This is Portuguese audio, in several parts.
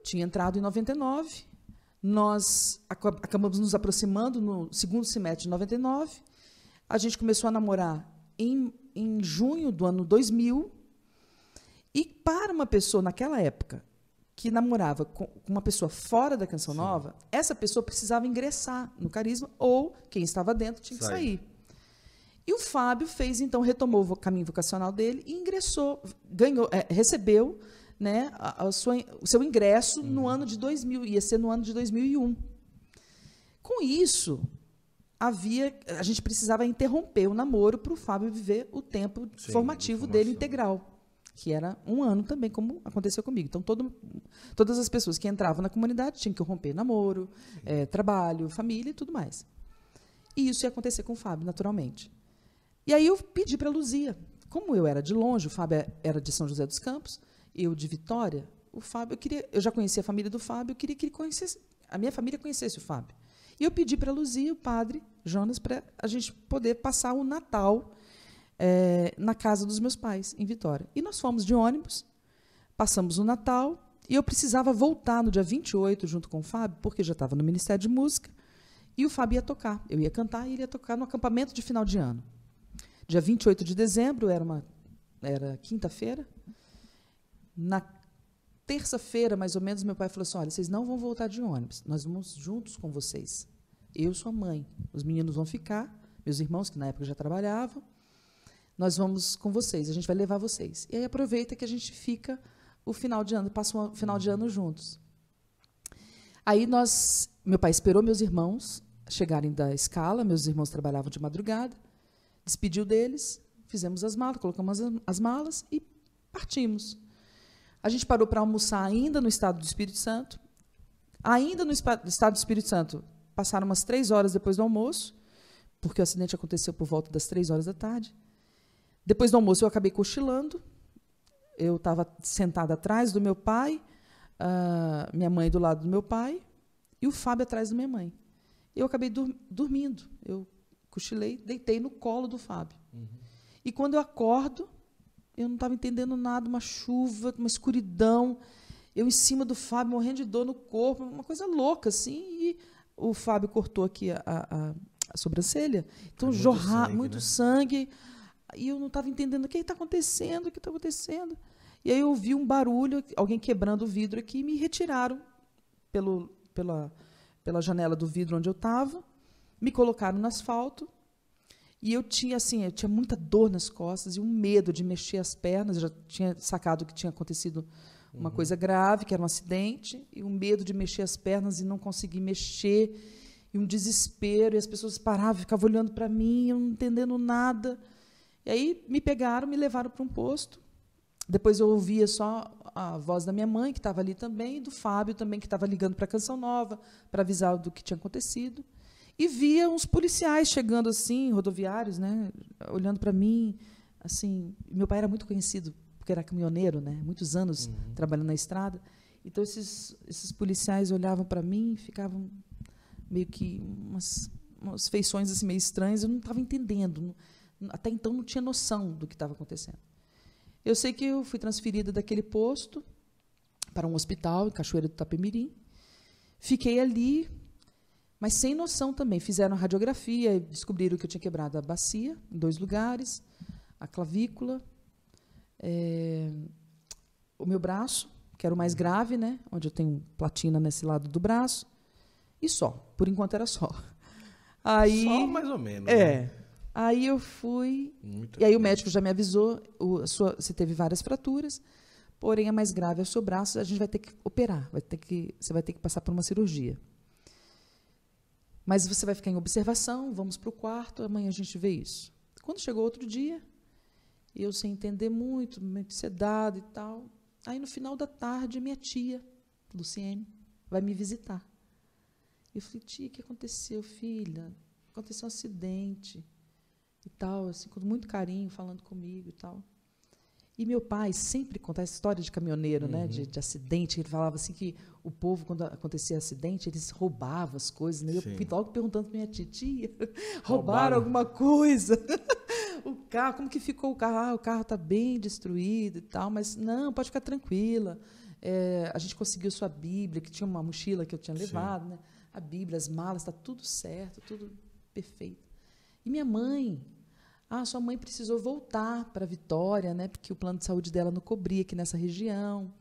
tinha entrado em 99, nós acabamos nos aproximando no segundo semestre de 99, a gente começou a namorar em junho do ano 2000, e para uma pessoa, naquela época, que namorava com uma pessoa fora da Canção Nova, essa pessoa precisava ingressar no Carisma, ou quem estava dentro tinha que sair. E o Fábio então, retomou o caminho vocacional dele e ingressou, recebeu, né, o seu ingresso no ano de 2000, ia ser no ano de 2001. Com isso, a gente precisava interromper o namoro para o Fábio viver o tempo formativo dele integral, que era 1 ano também, como aconteceu comigo. Então, todas as pessoas que entravam na comunidade tinham que romper namoro, trabalho, família e tudo mais. E isso ia acontecer com o Fábio, naturalmente. E aí eu pedi para a Luzia. Como eu era de longe, o Fábio era de São José dos Campos, eu de Vitória, o Fábio, eu já conhecia a família do Fábio, eu queria que ele conhecesse, a minha família conhecesse o Fábio. E eu pedi para a Luzia, o padre Jonas, para a gente poder passar o Natal na casa dos meus pais, em Vitória. E nós fomos de ônibus, passamos o Natal, e eu precisava voltar no dia 28 junto com o Fábio, porque já estava no Ministério de Música, e o Fábio ia tocar. Eu ia cantar e ele ia tocar no acampamento de final de ano. Dia 28 de dezembro, era quinta-feira. Na terça-feira, mais ou menos, meu pai falou assim, olha, vocês não vão voltar de ônibus, nós vamos juntos com vocês. Eu, sua mãe, os meninos vão ficar, meus irmãos, que na época já trabalhavam, nós vamos com vocês, a gente vai levar vocês. E aí aproveita que a gente fica o final de ano, passa o final de ano juntos. Aí meu pai esperou meus irmãos chegarem da escala, meus irmãos trabalhavam de madrugada, despediu deles, fizemos as malas, colocamos as malas e partimos. A gente parou para almoçar ainda no estado do Espírito Santo. Ainda no estado do Espírito Santo, passaram umas 3 horas depois do almoço, porque o acidente aconteceu por volta das 3 horas da tarde. Depois do almoço, eu acabei cochilando. Eu estava sentada atrás do meu pai, minha mãe do lado do meu pai, e o Fábio atrás da minha mãe. Eu acabei dormindo. Eu cochilei, deitei no colo do Fábio. E quando eu acordo, eu não estava entendendo nada, uma chuva, uma escuridão, eu em cima do Fábio, morrendo de dor no corpo, uma coisa louca, assim, e o Fábio cortou aqui a sobrancelha, então jorrar muito sangue, e eu não estava entendendo o que está acontecendo, E aí eu ouvi um barulho, alguém quebrando o vidro aqui, e me retiraram pela janela do vidro onde eu estava, me colocaram no asfalto, e eu tinha muita dor nas costas e um medo de mexer as pernas. Eu já tinha sacado que tinha acontecido uma coisa grave, que era um acidente, e um medo de mexer as pernas e não conseguir mexer, e um desespero, e as pessoas paravam, ficavam olhando para mim, eu não entendendo nada. E aí me pegaram, me levaram para um posto. Depois eu ouvia só a voz da minha mãe, que estava ali também, e do Fábio também, que estava ligando para a Canção Nova, para avisar do que tinha acontecido. E via uns policiais chegando assim, rodoviários, né, olhando para mim, assim. Meu pai era muito conhecido porque era caminhoneiro, né, muitos anos trabalhando na estrada. Então esses policiais olhavam para mim, ficavam meio que umas feições assim meio estranhas. Eu não estava entendendo, até então não tinha noção do que estava acontecendo. Eu sei que eu fui transferida daquele posto para um hospital em Cachoeira do Itapemirim. Fiquei ali, mas sem noção também. Fizeram a radiografia e descobriram que eu tinha quebrado a bacia em 2 lugares, a clavícula, o meu braço, que era o mais grave, né, onde eu tenho platina nesse lado do braço, e só. Por enquanto era só. Aí, só mais ou menos. Né? Aí eu fui, e aí o médico já me avisou, você teve várias fraturas, porém a mais grave é o seu braço, a gente vai ter que operar, você vai ter que passar por uma cirurgia. Mas você vai ficar em observação, vamos para o quarto, amanhã a gente vê isso. Quando chegou outro dia, eu sem entender muito sedada e tal, aí no final da tarde, minha tia, Luciene, vai me visitar. Eu falei, tia, o que aconteceu, filha? Aconteceu um acidente. E tal, assim, com muito carinho, falando comigo e tal. E meu pai sempre conta essa história de caminhoneiro, né, de acidente. Ele falava assim que o povo, quando acontecia acidente, eles roubavam as coisas. Né? Eu fui logo perguntando para minha tia, roubaram alguma coisa? O carro, como que ficou o carro? O carro está bem destruído e tal, mas não, pode ficar tranquila. A gente conseguiu sua Bíblia, que tinha uma mochila que eu tinha levado, né? A Bíblia, as malas, está tudo certo, tudo perfeito. E minha mãe, sua mãe precisou voltar para Vitória, né? Porque o plano de saúde dela não cobria aqui nessa região.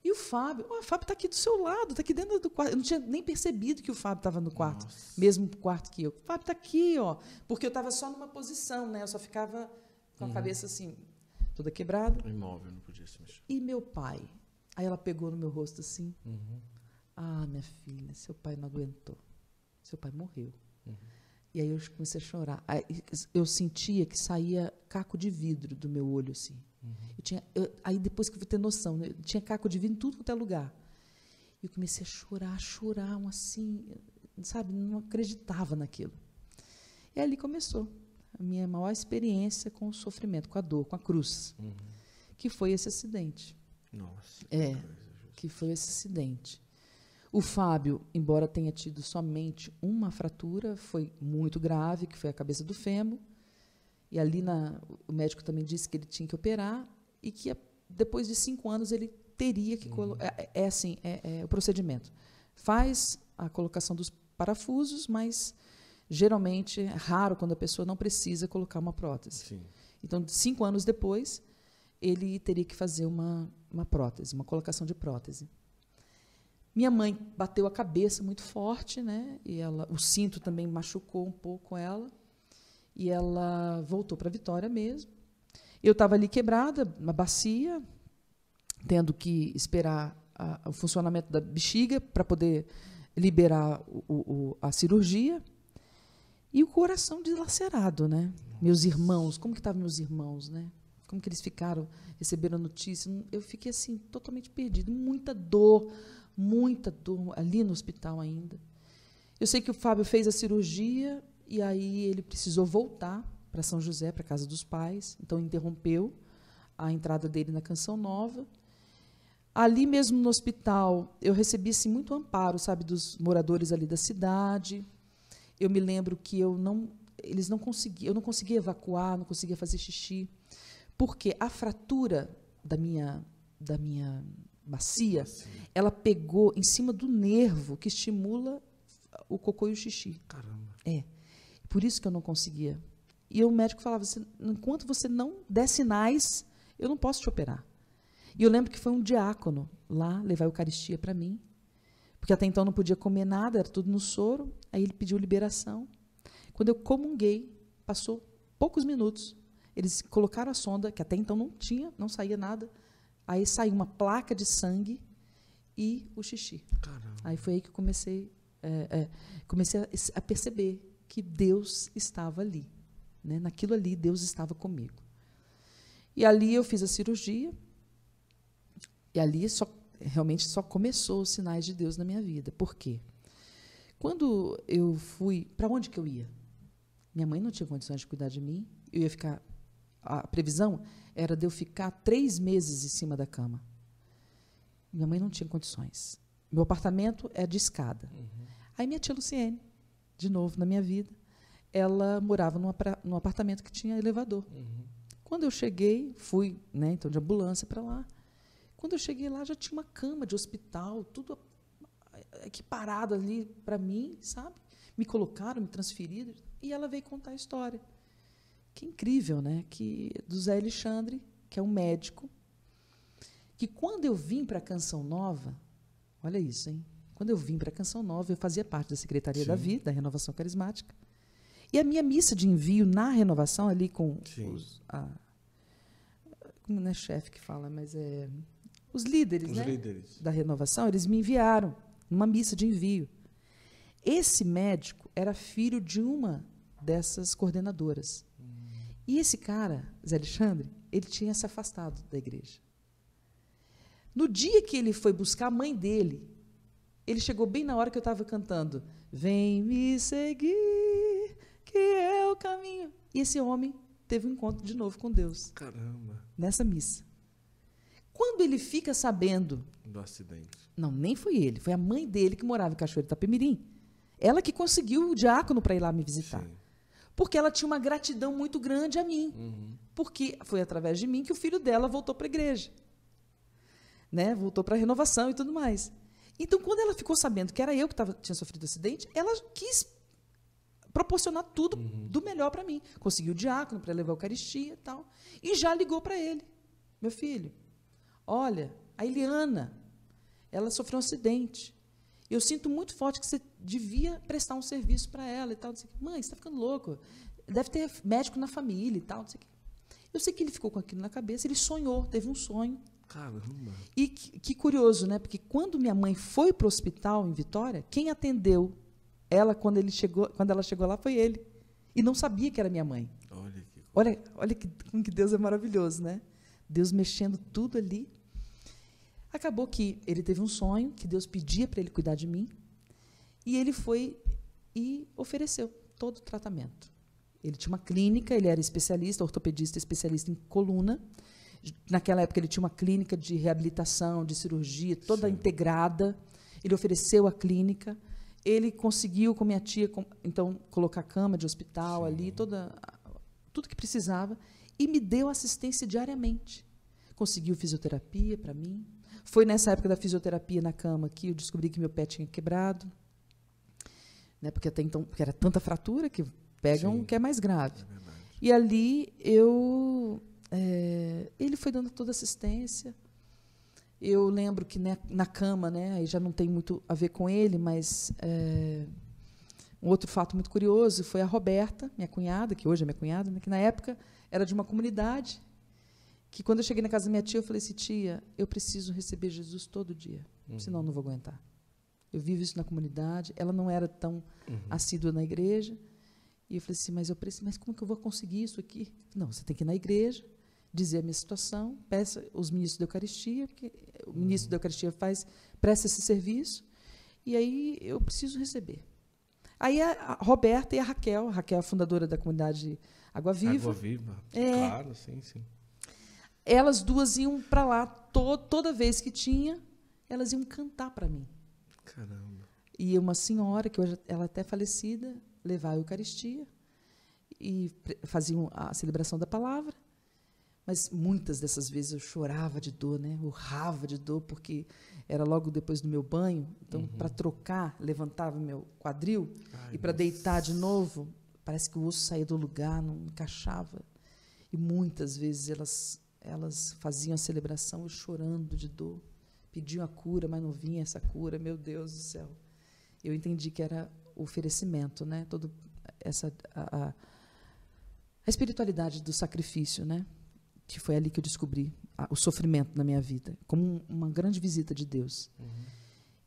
E o Fábio está aqui do seu lado, está aqui dentro do quarto. Eu não tinha nem percebido que o Fábio estava no quarto, mesmo quarto que eu. O Fábio está aqui, ó, porque eu estava só numa posição, né? Eu só ficava com a cabeça assim, toda quebrada. Imóvel, não podia se mexer. E meu pai? Aí ela pegou no meu rosto assim. Minha filha, seu pai não aguentou. Seu pai morreu. E aí eu comecei a chorar. Aí eu sentia que saía caco de vidro do meu olho, assim. Aí depois que eu fui ter noção, né, tinha caco de vidro em tudo quanto é lugar. E eu comecei a chorar, assim, sabe, não acreditava naquilo. E ali começou a minha maior experiência com o sofrimento, com a dor, com a cruz, que foi esse acidente. Nossa. Que foi esse acidente. O Fábio, embora tenha tido somente uma fratura, foi muito grave, que foi a cabeça do fêmur. E ali o médico também disse que ele tinha que operar e que depois de 5 anos ele teria que colocar. É o procedimento. Faz a colocação dos parafusos, mas geralmente é raro quando a pessoa não precisa colocar uma prótese. Sim. Então, 5 anos depois, ele teria que fazer uma prótese, uma colocação de prótese. Minha mãe bateu a cabeça muito forte, né? E o cinto também machucou um pouco ela. E ela voltou para Vitória mesmo. Eu estava ali quebrada, na bacia, tendo que esperar o funcionamento da bexiga para poder liberar a cirurgia. E o coração dilacerado, né? Meus irmãos, como que estavam meus irmãos, né? Como que eles ficaram, receberam a notícia? Eu fiquei assim, totalmente perdida, muita dor ali no hospital ainda. Eu sei que o Fábio fez a cirurgia e aí ele precisou voltar para São José, para a casa dos pais. Então, interrompeu a entrada dele na Canção Nova. Ali mesmo no hospital, eu recebi assim, muito amparo, sabe, dos moradores ali da cidade. Eu me lembro que eu não conseguia evacuar, não conseguia fazer xixi, porque a fratura da minha bacia, ela pegou em cima do nervo que estimula o cocô e o xixi. Caramba. Por isso que eu não conseguia. E o médico falava, enquanto você não der sinais, eu não posso te operar. E eu lembro que foi um diácono lá levar a Eucaristia para mim, porque até então eu não podia comer nada, era tudo no soro. Aí ele pediu liberação. Quando eu comunguei, passou poucos minutos, eles colocaram a sonda, que até então não saía nada. Aí saiu uma placa de sangue e o xixi. Caramba. Aí foi aí que eu comecei a perceber que Deus estava ali. Né? Naquilo ali, Deus estava comigo. E ali eu fiz a cirurgia, e ali realmente só começou os sinais de Deus na minha vida. Por quê? Quando eu fui... Para onde que eu ia? Minha mãe não tinha condições de cuidar de mim. Eu ia ficar... A previsão era de eu ficar 3 meses em cima da cama. Minha mãe não tinha condições. Meu apartamento é de escada. Aí minha tia Luciene, de novo na minha vida, ela morava num apartamento que tinha elevador. Quando eu cheguei, fui, né, então de ambulância para lá. Quando eu cheguei lá, já tinha uma cama de hospital, tudo equiparado ali para mim, sabe? Me colocaram, me transferiram, e ela veio contar a história. Que incrível, né? Do Zé Alexandre, que é um médico, que quando eu vim para a Canção Nova, olha isso, hein? Quando eu vim para a Canção Nova, eu fazia parte da Secretaria da Vida, da Renovação Carismática. E a minha missa de envio na renovação, ali com como não é chefe que fala, mas os líderes, né, da renovação, eles me enviaram numa missa de envio. Esse médico era filho de uma dessas coordenadoras. E esse cara, Zé Alexandre, ele tinha se afastado da igreja. No dia que ele foi buscar a mãe dele, ele chegou bem na hora que eu estava cantando, vem me seguir, que é o caminho. E esse homem teve um encontro de novo com Deus. Caramba. Nessa missa. Quando ele fica sabendo... Do acidente. Não, nem foi ele. Foi a mãe dele que morava em Cachoeiro de Itapemirim. Ela que conseguiu o diácono para ir lá me visitar. Sim. Porque ela tinha uma gratidão muito grande a mim. Porque foi através de mim que o filho dela voltou para a igreja. né? Voltou para a renovação e tudo mais. Então, quando ela ficou sabendo que era eu que tinha sofrido acidente, ela quis proporcionar tudo do melhor para mim. Conseguiu o diácono para levar a Eucaristia e tal. E já ligou para ele. Meu filho, olha, a Eliana, ela sofreu um acidente. Eu sinto muito forte que você devia prestar um serviço para ela e tal. Mãe, você está ficando louco. Deve ter médico na família e tal. Não sei o quê. Eu sei que ele ficou com aquilo na cabeça, ele sonhou, teve um sonho. Caramba. E que curioso, né? Porque quando minha mãe foi para o hospital em Vitória, quem atendeu ela quando ela chegou lá foi ele. E não sabia que era minha mãe. Olha como que Deus é maravilhoso, né? Deus mexendo tudo ali. Acabou que ele teve um sonho, que Deus pedia para ele cuidar de mim, e ele foi e ofereceu todo o tratamento. Ele tinha uma clínica, ele era especialista, ortopedista, especialista em coluna. Naquela época, ele tinha uma clínica de reabilitação, de cirurgia, toda integrada. Ele ofereceu a clínica. Ele conseguiu, com minha tia, então, colocar cama de hospital ali, tudo que precisava, e me deu assistência diariamente. Conseguiu fisioterapia para mim. Foi nessa época da fisioterapia na cama que eu descobri que meu pé tinha quebrado, né, porque até então porque era tanta fratura que pegam o que é mais grave. E ali ele foi dando toda assistência. Eu lembro que, né, na cama, né, aí já não tem muito a ver com ele, mas um outro fato muito curioso foi a Roberta, minha cunhada, que hoje é minha cunhada, né, que na época era de uma comunidade, que quando eu cheguei na casa da minha tia, eu falei assim, tia, eu preciso receber Jesus todo dia, senão eu não vou aguentar. Eu vivo isso na comunidade, ela não era tão assídua na igreja, e eu falei assim, mas como que eu vou conseguir isso aqui? Não, você tem que ir na igreja, dizer a minha situação, peça os ministros da Eucaristia, porque o ministro da Eucaristia presta esse serviço, e aí eu preciso receber. Aí a Roberta e a Raquel é a fundadora da comunidade Água Viva. Água Viva, claro, sim. Elas duas iam para lá, toda vez que tinha, elas iam cantar para mim. Caramba. E uma senhora, que hoje ela é até falecida, levar a Eucaristia, e faziam a celebração da palavra. Mas muitas dessas vezes eu chorava de dor, né? Urrava de dor, porque era logo depois do meu banho. Então, para trocar, levantava meu quadril, e para deitar de novo, parece que o osso saía do lugar, não encaixava. E muitas vezes elas faziam a celebração eu chorando de dor, pediam a cura, mas não vinha essa cura, meu Deus do céu. Eu entendi que era o oferecimento, né? A espiritualidade do sacrifício, né? Que foi ali que eu descobri o sofrimento na minha vida, como uma grande visita de Deus.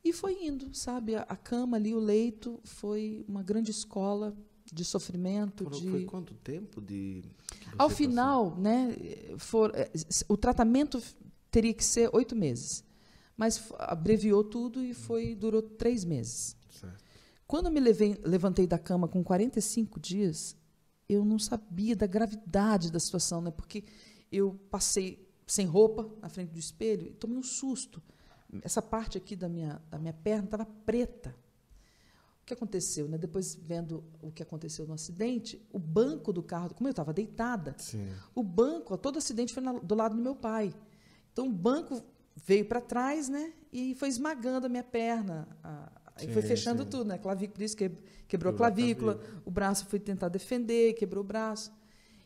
E foi indo, sabe? A cama ali, o leito, foi uma grande escola de sofrimento. Foi quanto tempo Ao final, né, o tratamento teria que ser 8 meses, mas abreviou tudo e durou 3 meses. Certo. Quando eu me levantei da cama com 45 dias, eu não sabia da gravidade da situação, né, porque eu passei sem roupa na frente do espelho e tomei um susto. Essa parte aqui da minha perna estava preta. O que aconteceu? Né? Depois, vendo o que aconteceu no acidente, o banco do carro, como eu estava deitada, o banco, todo acidente foi do lado do meu pai. Então, o banco veio para trás, né, e foi esmagando a minha perna. E foi fechando tudo. Né? Clavícula, por isso quebrou a clavícula, o braço foi tentar defender, quebrou o braço.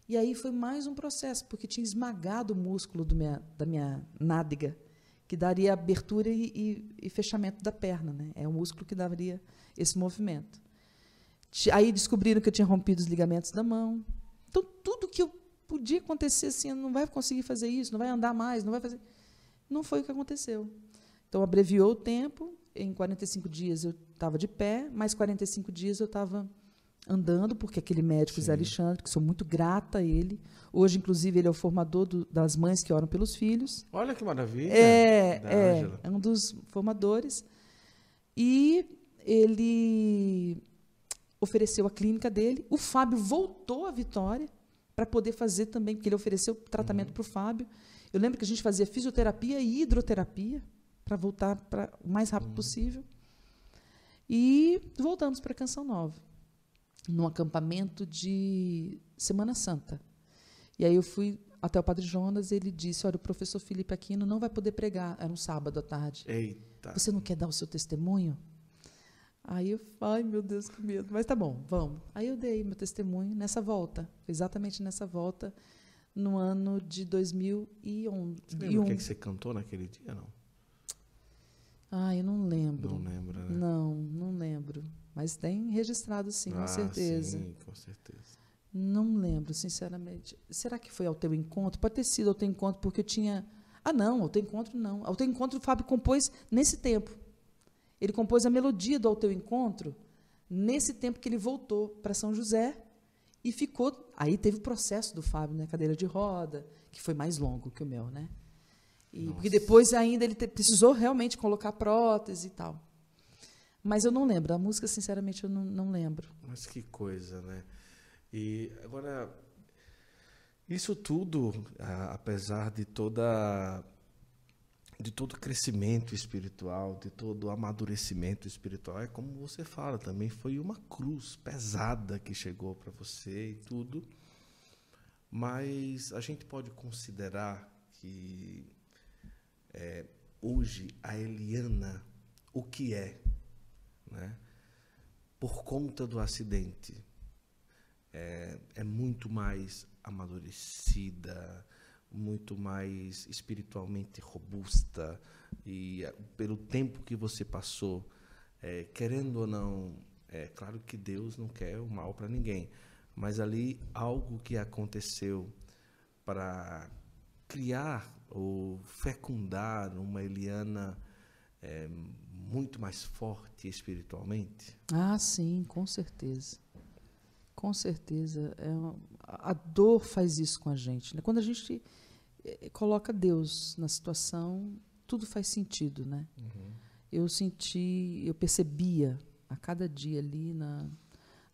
E aí foi mais um processo, porque tinha esmagado o músculo da minha nádega, que daria abertura e fechamento da perna. Né? É o músculo que daria esse movimento. Aí descobriram que eu tinha rompido os ligamentos da mão. Então, tudo que podia acontecer assim, não vai conseguir fazer isso, não vai andar mais, não vai fazer... Não foi o que aconteceu. Então, abreviou o tempo, em 45 dias eu estava de pé, mais 45 dias eu estava andando, porque aquele médico, Zé Alexandre, que sou muito grata a ele, hoje, inclusive, ele é o formador das mães que oram pelos filhos. Olha que maravilha! É um dos formadores. E ele ofereceu a clínica dele. O Fábio voltou à Vitória para poder fazer também, porque ele ofereceu tratamento para o Fábio. Eu lembro que a gente fazia fisioterapia e hidroterapia para voltar o mais rápido possível. E voltamos para Canção Nova, num acampamento de Semana Santa. E aí eu fui até o Padre Jonas, ele disse, olha, o professor Felipe Aquino não vai poder pregar, era um sábado à tarde. Eita. Você não quer dar o seu testemunho? Aí eu falei, ai meu Deus, que medo, mas tá bom, vamos. Aí eu dei meu testemunho nessa volta, exatamente nessa volta, no ano de 2001. Você lembra o que você cantou naquele dia, não? Ah, eu não lembro. Não lembra, né? Não lembro. Mas tem registrado, sim, com certeza. Sim, com certeza. Não lembro, sinceramente. Será que foi ao teu encontro? Pode ter sido ao teu encontro, porque eu tinha... Ah, não, ao teu encontro não. Ao teu encontro o Fábio compôs nesse tempo. Ele compôs a melodia do Ao Teu Encontro nesse tempo que ele voltou para São José e ficou... Aí teve o processo do Fábio, né? Cadeira de roda, que foi mais longo que o meu, né? Porque depois ainda ele precisou realmente colocar prótese e tal. Mas eu não lembro. A música, sinceramente, eu não lembro. Mas que coisa, né? E agora, isso tudo, apesar de todo crescimento espiritual, de todo amadurecimento espiritual, é como você fala, também foi uma cruz pesada que chegou para você e tudo. Mas a gente pode considerar que hoje a Eliana, o que é, né? Por conta do acidente, é muito mais amadurecida, muito mais espiritualmente robusta, e pelo tempo que você passou, querendo ou não, é claro que Deus não quer o mal para ninguém, mas ali algo que aconteceu para criar ou fecundar uma Eliana muito mais forte espiritualmente? Ah, sim, com certeza. Com certeza. A dor faz isso com a gente, né? Quando a gente coloca Deus na situação, tudo faz sentido, né? Uhum. Eu percebia a cada dia ali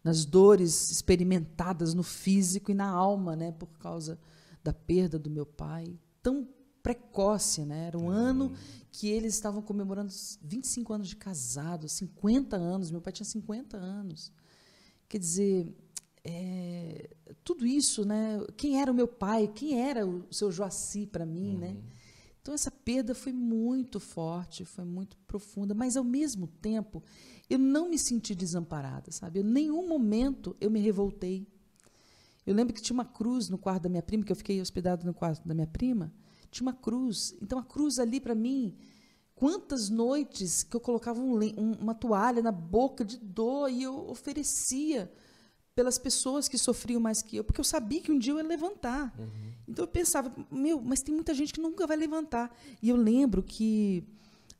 nas dores experimentadas no físico e na alma, né? Por causa da perda do meu pai, tão precoce, né? Era um ano que eles estavam comemorando 25 anos de casado, 50 anos, meu pai tinha 50 anos. Quer dizer, tudo isso, né? Quem era o meu pai? Quem era o seu Joaci para mim, né? Então, essa perda foi muito forte, foi muito profunda, mas, ao mesmo tempo, eu não me senti desamparada, sabe? Em nenhum momento eu me revoltei. Eu lembro que tinha uma cruz no quarto da minha prima, que eu fiquei hospedada no quarto da minha prima, tinha uma cruz. Então, a cruz ali, para mim, quantas noites que eu colocava uma toalha na boca de dor e eu oferecia pelas pessoas que sofriam mais que eu, porque eu sabia que um dia eu ia levantar. Uhum. Então eu pensava, mas tem muita gente que nunca vai levantar. E eu lembro que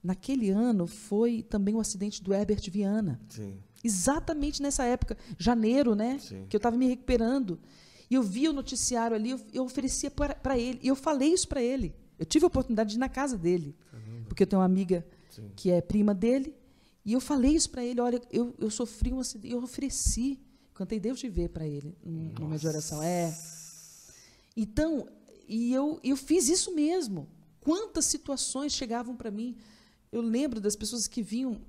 naquele ano foi também o acidente do Herbert Viana. Sim. Exatamente nessa época, janeiro, né? Sim. Que eu estava me recuperando. E eu via o noticiário ali, eu oferecia para ele. E eu falei isso para ele. Eu tive a oportunidade de ir na casa dele. Caramba. Porque eu tenho uma amiga que é prima dele. E eu falei isso para ele. Olha, eu sofri um acidente, eu ofereci. Cantei Deus te ver para ele, no meio de oração. Então, eu fiz isso mesmo. Quantas situações chegavam para mim. Eu lembro das pessoas que vinham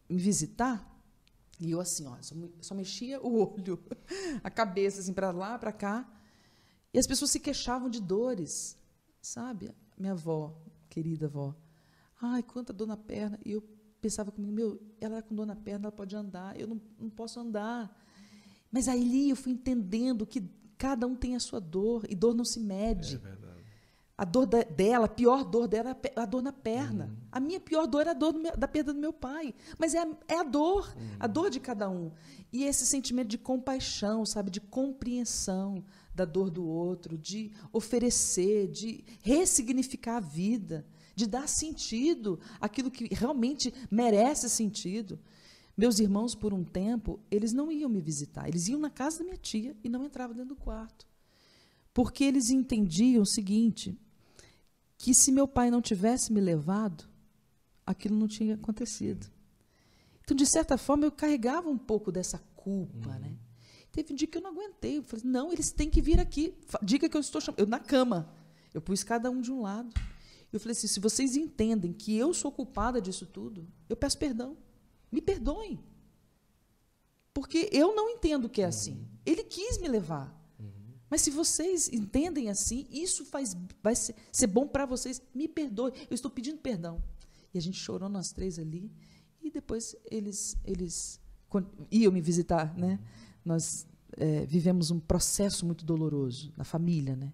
me visitar, e eu assim, ó, só mexia o olho, a cabeça, assim, para lá, para cá. E as pessoas se queixavam de dores, sabe? Minha avó, querida avó. Ai, quanta dor na perna. E eu pensava comigo, ela é com dor na perna, ela pode andar, eu não posso andar. Mas aí eu fui entendendo que cada um tem a sua dor, e dor não se mede. É verdade. A dor dela, a pior dor dela é a dor na perna. A minha pior dor é a dor da perda do meu pai. Mas é a dor de cada um. E esse sentimento de compaixão, sabe, de compreensão da dor do outro, de oferecer, de ressignificar a vida, de dar sentido àquilo que realmente merece sentido. Meus irmãos, por um tempo, eles não iam me visitar. Eles iam na casa da minha tia e não entravam dentro do quarto. Porque eles entendiam o seguinte, que se meu pai não tivesse me levado, aquilo não tinha acontecido. Então, de certa forma, eu carregava um pouco dessa culpa, né? Teve um dia que eu não aguentei. Eu falei, não, eles têm que vir aqui. Diga que eu estou chamando. Eu, na cama, eu pus cada um de um lado. Eu falei assim, se vocês entendem que eu sou culpada disso tudo, eu peço perdão. Me perdoem. Porque eu não entendo que é assim. Ele quis me levar. Mas se vocês entendem assim, isso vai ser bom para vocês. Me perdoe, eu estou pedindo perdão. E a gente chorou nós 3 ali. E depois eles iam me visitar, né? Nós vivemos um processo muito doloroso na família, né?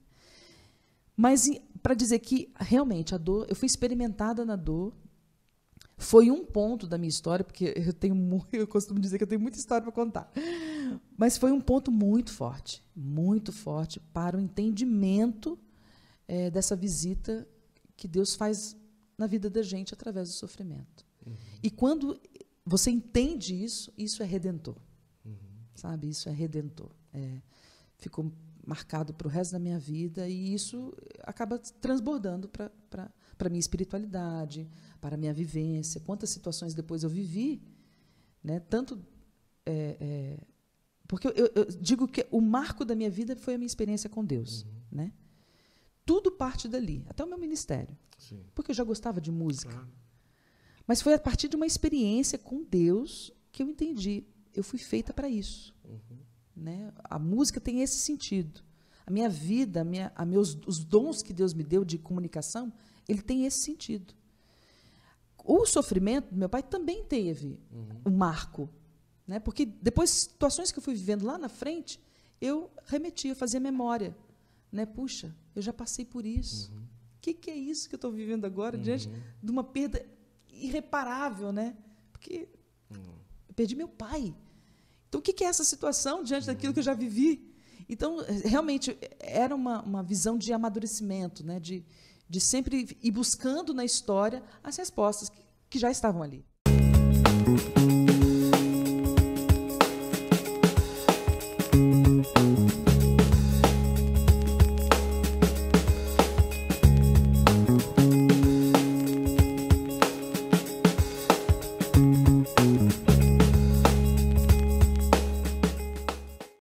Mas para dizer que realmente a dor, eu fui experimentada na dor, foi um ponto da minha história, porque eu costumo dizer que eu tenho muita história para contar, mas foi um ponto muito forte para o entendimento dessa visita que Deus faz na vida da gente através do sofrimento. E quando você entende isso, isso é redentor. Sabe? Isso é redentor. Ficou marcado para o resto da minha vida e isso acaba transbordando para a minha espiritualidade, para a minha vivência. Quantas situações depois eu vivi, né? Tanto porque eu digo que o marco da minha vida foi a minha experiência com Deus, né? Tudo parte dali, até o meu ministério. Sim. Porque eu já gostava de música. Claro. Mas foi a partir de uma experiência com Deus que eu entendi. Eu fui feita para isso. Né? A música tem esse sentido. A minha vida, os dons que Deus me deu de comunicação, ele tem esse sentido. O sofrimento do meu pai também teve um marco. Né? Porque depois, situações que eu fui vivendo lá na frente, eu remetia, fazia memória. Né? Puxa, eu já passei por isso. O que é isso que eu estou vivendo agora, diante de uma perda irreparável, né? Porque eu perdi meu pai. Então, o que é essa situação diante daquilo que eu já vivi? Então, realmente, era uma visão de amadurecimento, né? De sempre ir buscando na história as respostas que já estavam ali.